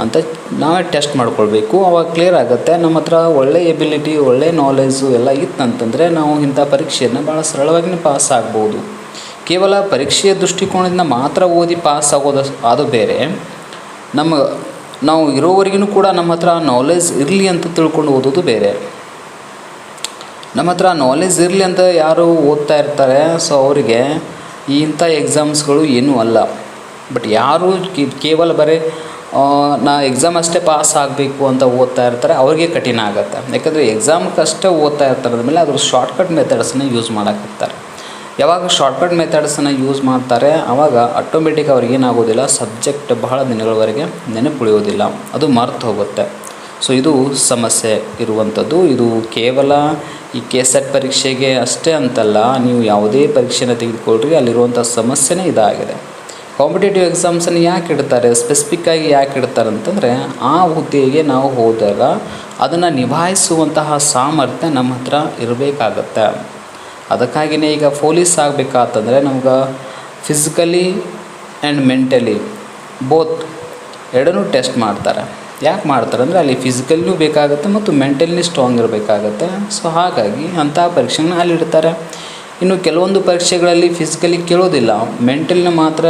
ಅಂತ ನಾವೇ ಟೆಸ್ಟ್ ಮಾಡ್ಕೊಳ್ಬೇಕು. ಅವಾಗ ಕ್ಲಿಯರ್ ಆಗುತ್ತೆ. ನಮ್ಮ ಹತ್ರ ಒಳ್ಳೆಯ ಎಬಿಲಿಟಿ, ಒಳ್ಳೆಯ ನಾಲೆಜು ಎಲ್ಲ ಇತ್ತಂತಂದರೆ ನಾವು ಇಂಥ ಪರೀಕ್ಷೆಯನ್ನು ಭಾಳ ಸರಳವಾಗಿಯೇ ಪಾಸ್ ಆಗ್ಬೋದು. ಕೇವಲ ಪರೀಕ್ಷೆಯ ದೃಷ್ಟಿಕೋನದಿಂದ ಮಾತ್ರ ಓದಿ ಪಾಸ್ ಅದು ಬೇರೆ. ನಾವು ಇರೋವರೆಗೂ ಕೂಡ ನಮ್ಮ ಹತ್ರ ನಾಲೆಜ್ ಇರಲಿ ಅಂತ ತಿಳ್ಕೊಂಡು ಓದೋದು ಬೇರೆ. ನಮ್ಮ ಹತ್ರ ನಾಲೆಜ್ ಇರಲಿ ಅಂತ ಯಾರು ಓದ್ತಾ ಇರ್ತಾರೆ, ಸೊ ಅವರಿಗೆ ಇಂಥ ಎಕ್ಸಾಮ್ಸ್ಗಳು ಏನೂ ಅಲ್ಲ. ಬಟ್ ಯಾರು ಕೇವಲ ಬರೀ ನಾ ಎಕ್ಸಾಮ್ ಅಷ್ಟೇ ಪಾಸ್ ಆಗಬೇಕು ಅಂತ ಓದ್ತಾ ಇರ್ತಾರೆ ಅವ್ರಿಗೆ ಕಠಿಣ ಆಗುತ್ತೆ. ಯಾಕಂದರೆ ಎಕ್ಸಾಮ್ಗಷ್ಟೇ ಓದ್ತಾ ಇರ್ತಾರೆ ಅಂದಮೇಲೆ ಅದ್ರ ಶಾರ್ಟ್ಕಟ್ ಮೆಥಡ್ಸನ್ನ ಯೂಸ್ ಮಾಡೋಕ್ಕಿರ್ತಾರೆ. ಯಾವಾಗ ಶಾರ್ಟ್ಕಟ್ ಮೆಥಡ್ಸನ್ನು ಯೂಸ್ ಮಾಡ್ತಾರೆ ಆವಾಗ ಆಟೋಮೆಟಿಕ್ ಅವ್ರಿಗೆ ಏನಾಗೋದಿಲ್ಲ, ಸಬ್ಜೆಕ್ಟ್ ಬಹಳ ದಿನಗಳವರೆಗೆ ನೆನಪುಳಿಯೋದಿಲ್ಲ, ಅದು ಮರ್ತು ಹೋಗುತ್ತೆ. ಸೊ ಇದು ಸಮಸ್ಯೆ ಇರುವಂಥದ್ದು. ಇದು ಕೇವಲ ಈ KSET ಪರೀಕ್ಷೆಗೆ ಅಷ್ಟೇ ಅಂತಲ್ಲ, ನೀವು ಯಾವುದೇ ಪರೀಕ್ಷೆನ ತೆಗೆದುಕೊಳ್ಳ್ರಿ ಅಲ್ಲಿರುವಂಥ ಸಮಸ್ಯೆನೇ ಇದಾಗಿದೆ. ಕಾಂಪಿಟೇಟಿವ್ ಎಕ್ಸಾಮ್ಸನ್ನು ಯಾಕೆ ಇಡ್ತಾರೆ, ಸ್ಪೆಸಿಫಿಕ್ಕಾಗಿ ಯಾಕೆ ಇಡ್ತಾರೆ ಅಂತಂದರೆ ಆ ಹುದ್ದೆಗೆ ನಾವು ಹೋದಾಗ ಅದನ್ನು ನಿಭಾಯಿಸುವಂತಹ ಸಾಮರ್ಥ್ಯ ನಮ್ಮ ಹತ್ರ ಇರಬೇಕಾಗತ್ತೆ. ಅದಕ್ಕಾಗಿಯೇ ಈಗ ಪೊಲೀಸ್ ಆಗಬೇಕಾತಂದರೆ ನಮ್ಗೆ ಫಿಸಿಕಲಿ ಆ್ಯಂಡ್ ಮೆಂಟಲಿ ಬೋತ್ ಎರಡನ್ನೂ ಟೆಸ್ಟ್ ಮಾಡ್ತಾರೆ. ಯಾಕೆ ಮಾಡ್ತಾರೆ ಅಂದರೆ ಅಲ್ಲಿ ಫಿಸಿಕಲ್ನೂ ಬೇಕಾಗುತ್ತೆ ಮತ್ತು ಮೆಂಟಲಿ ಸ್ಟ್ರಾಂಗ್ ಇರಬೇಕಾಗತ್ತೆ. ಸೊ ಹಾಗಾಗಿ ಅಂಥ ಪರೀಕ್ಷೆನ ಅಲ್ಲಿ ಇಡ್ತಾರೆ. ಇನ್ನು ಕೆಲವೊಂದು ಪರೀಕ್ಷೆಗಳಲ್ಲಿ ಫಿಸಿಕಲಿ ಕೇಳೋದಿಲ್ಲ, ಮೆಂಟಲಿನ ಮಾತ್ರ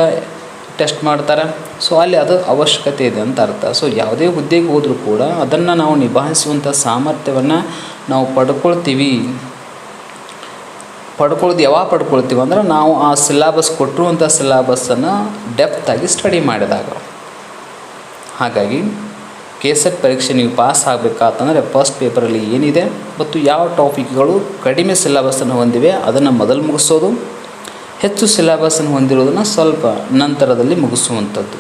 ಟೆಸ್ಟ್ ಮಾಡ್ತಾರೆ. ಸೊ ಅಲ್ಲಿ ಅದು ಅವಶ್ಯಕತೆ ಇದೆ ಅಂತ ಅರ್ಥ. ಸೊ ಯಾವುದೇ ಹುದ್ದೆಗೆ ಹೋದರೂ ಕೂಡ ಅದನ್ನು ನಾವು ನಿಭಾಯಿಸುವಂಥ ಸಾಮರ್ಥ್ಯವನ್ನು ನಾವು ಯಾವಾಗ ಪಡ್ಕೊಳ್ತೀವಿ ಅಂದರೆ ನಾವು ಆ ಸಿಲೆಬಸ್ ಕೊಟ್ಟಿರುವಂಥ ಸಿಲೆಬಸ್ಸನ್ನು ಡೆಪ್ತಾಗಿ ಸ್ಟಡಿ ಮಾಡಿದಾಗ. ಹಾಗಾಗಿ KSET ಪರೀಕ್ಷೆ ನೀವು ಪಾಸ್ ಆಗಬೇಕಾತಂದರೆ ಫಸ್ಟ್ ಪೇಪರಲ್ಲಿ ಏನಿದೆ ಮತ್ತು ಯಾವ ಟಾಪಿಕ್ಗಳು ಕಡಿಮೆ ಸಿಲೆಬಸ್ಸನ್ನು ಹೊಂದಿವೆ ಅದನ್ನು ಮೊದಲು ಮುಗಿಸೋದು, ಹೆಚ್ಚು ಸಿಲೆಬಸ್ಸನ್ನು ಹೊಂದಿರೋದನ್ನು ಸ್ವಲ್ಪ ನಂತರದಲ್ಲಿ ಮುಗಿಸುವಂಥದ್ದು.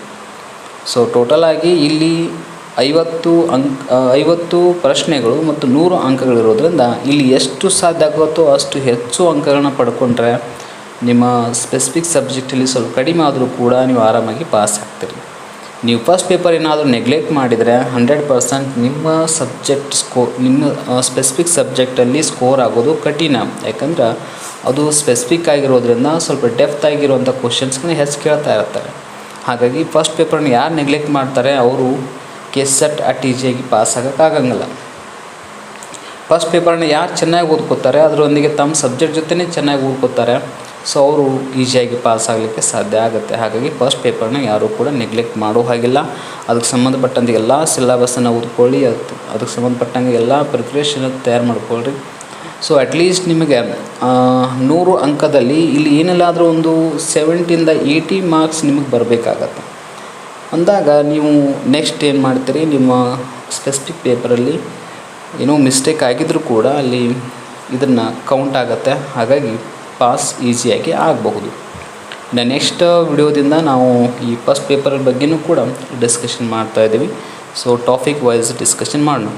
ಸೊ ಟೋಟಲಾಗಿ ಇಲ್ಲಿ 50 ಪ್ರಶ್ನೆಗಳು ಮತ್ತು 100 ಅಂಕಗಳಿರೋದ್ರಿಂದ ಇಲ್ಲಿ ಎಷ್ಟು ಸಾಧ್ಯ ಆಗುತ್ತೋ ಅಷ್ಟು ಹೆಚ್ಚು ಅಂಕಗಳನ್ನ ಪಡ್ಕೊಂಡ್ರೆ ನಿಮ್ಮ ಸ್ಪೆಸಿಫಿಕ್ ಸಬ್ಜೆಕ್ಟಲ್ಲಿ ಸ್ವಲ್ಪ ಕಡಿಮೆ ಆದರೂ ಕೂಡ ನೀವು ಆರಾಮಾಗಿ ಪಾಸ್ ಆಗ್ತೀರಿ. ನೀವು ಫಸ್ಟ್ ಪೇಪರ್ ಏನಾದರೂ ನೆಗ್ಲೆಕ್ಟ್ ಮಾಡಿದರೆ 100% ನಿಮ್ಮ ಸ್ಪೆಸಿಫಿಕ್ ಸಬ್ಜೆಕ್ಟಲ್ಲಿ ಸ್ಕೋರ್ ಆಗೋದು ಕಠಿಣ. ಯಾಕಂದ್ರೆ ಅದು ಸ್ಪೆಸಿಫಿಕ್ ಆಗಿರೋದ್ರಿಂದ ಸ್ವಲ್ಪ ಡೆಪ್ತ್ ಆಗಿರುವಂಥ ಕ್ವಶನ್ಸ್ಗಳನ್ನ ಹೆಚ್ಚು ಕೇಳ್ತಾ ಇರ್ತಾರೆ. ಹಾಗಾಗಿ ಫಸ್ಟ್ ಪೇಪರ್ನ ಯಾರು ನೆಗ್ಲೆಕ್ಟ್ ಮಾಡ್ತಾರೆ ಅವರು KSET ಅಟ್ ಈಸಿಯಾಗಿ ಪಾಸ್ ಆಗೋಕ್ಕಾಗಂಗಿಲ್ಲ. ಫಸ್ಟ್ ಪೇಪರ್ನ ಯಾರು ಚೆನ್ನಾಗಿ ಓದ್ಕೋತಾರೆ ಅದರೊಂದಿಗೆ ತಮ್ಮ ಸಬ್ಜೆಕ್ಟ್ ಜೊತೆನೇ ಚೆನ್ನಾಗಿ ಓದ್ಕೋತಾರೆ, ಸೊ ಅವರು ಈಸಿಯಾಗಿ ಪಾಸ್ ಆಗಲಿಕ್ಕೆ ಸಾಧ್ಯ ಆಗುತ್ತೆ. ಹಾಗಾಗಿ ಫಸ್ಟ್ ಪೇಪರ್ನ ಯಾರೂ ಕೂಡ ನೆಗ್ಲೆಕ್ಟ್ ಮಾಡೋ ಹಾಗಿಲ್ಲ. ಅದಕ್ಕೆ ಸಂಬಂಧಪಟ್ಟಂತೆ ಎಲ್ಲ ಸಿಲೆಬಸ್ಸನ್ನು ಓದ್ಕೊಳ್ಳಿ, ಅದಕ್ಕೆ ಸಂಬಂಧಪಟ್ಟಂಗೆ ಎಲ್ಲ ಪ್ರಿಪ್ರೇಷನ್ ತಯಾರು ಮಾಡ್ಕೊಳ್ರಿ. ಸೊ ಅಟ್ಲೀಸ್ಟ್ ನಿಮಗೆ 100 ಅಂಕದಲ್ಲಿ ಇಲ್ಲಿ ಏನೆಲ್ಲಾದರೂ ಒಂದು 70 to 80 ಮಾರ್ಕ್ಸ್ ನಿಮಗೆ ಬರಬೇಕಾಗತ್ತೆ. ಅಂದಾಗ ನೀವು ನೆಕ್ಸ್ಟ್ ಏನು ಮಾಡ್ತೀರಿ, ನಿಮ್ಮ ಸ್ಪೆಸಿಫಿಕ್ ಪೇಪರಲ್ಲಿ ಏನೋ ಮಿಸ್ಟೇಕ್ ಆಗಿದ್ರೂ ಕೂಡ ಅಲ್ಲಿ ಇದನ್ನು ಕೌಂಟ್ ಆಗುತ್ತೆ. ಹಾಗಾಗಿ ಪಾಸ್ ಈಸಿಯಾಗಿ ಆಗಬಹುದು. ನೆಕ್ಸ್ಟ್ ವಿಡಿಯೋದಿಂದ ನಾವು ಈ ಫಸ್ಟ್ ಪೇಪರ್ ಬಗ್ಗೆನೂ ಕೂಡ ಡಿಸ್ಕಷನ್ ಮಾಡ್ತಾಯಿದ್ದೀವಿ. ಸೊ ಟಾಪಿಕ್ ವೈಸ್ ಡಿಸ್ಕಷನ್ ಮಾಡೋಣ.